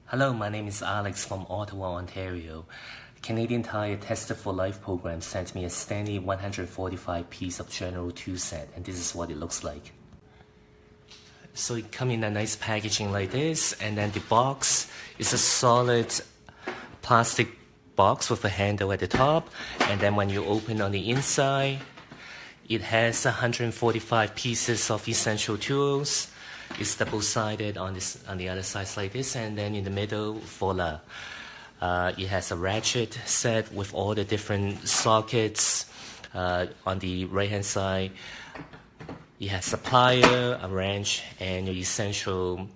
Hello, my name is Alex from Ottawa, Ontario. Canadian Tire Tester for Life program sent me a Stanley 145pc of General Tool Set, and this is what it looks like. So it comes in a nice packaging like this, and then the box is a solid plastic box with a handle at the top, and then when you open on the inside, it has 145 pieces of essential tools. It's double-sided on the other side like this, and then in the middle, voila. It has a ratchet set with all the different sockets. On the right-hand side, it has a plier, a wrench, and your essential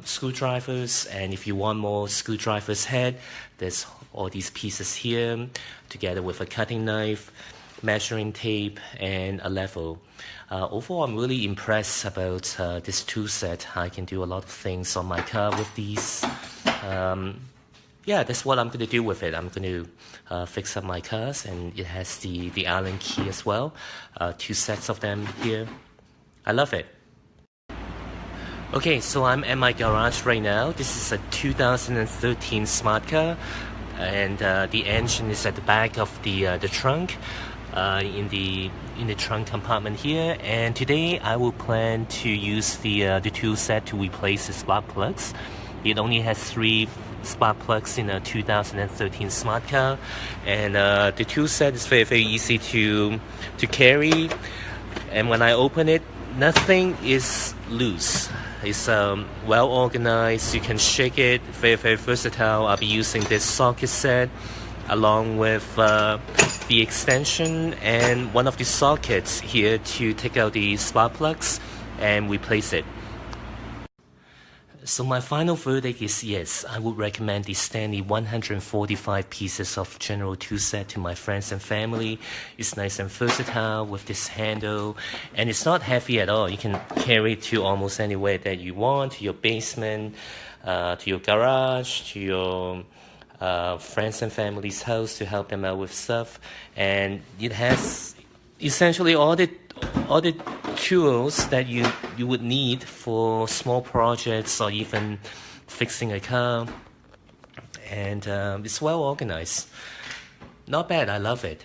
screwdrivers. And if you want more screwdrivers head, there's all these pieces here, together with a cutting knife, measuring tape, and a level. Overall, I'm really impressed about this tool set. I can do a lot of things on my car with these. Yeah, that's what I'm going to do with it. I'm going to fix up my cars, and it has the Allen key as well. 2 sets of them here. I love it. Okay, so I'm at my garage right now. This is a 2013 smart car, and the engine is at the back of the trunk. In the trunk compartment here, and today I will plan to use the tool set to replace the spark plugs. It only has 3 spark plugs in a 2013 smart car, and the tool set is very easy to carry, and when I open it, nothing is loose. It's well organized. You can shake it. Very versatile. I'll be using this socket set along with the extension and one of the sockets here to take out the spark plugs and replace it. So my final verdict is yes, I would recommend the Stanley 145 pieces of General Tool Set to my friends and family. It's nice and versatile with this handle, and it's not heavy at all. You can carry it to almost anywhere that you want, to your basement, to your garage, to your friends and family's house to help them out with stuff. And it has essentially all the tools that you would need for small projects or even fixing a car, and it's well organized. Not bad. I love it.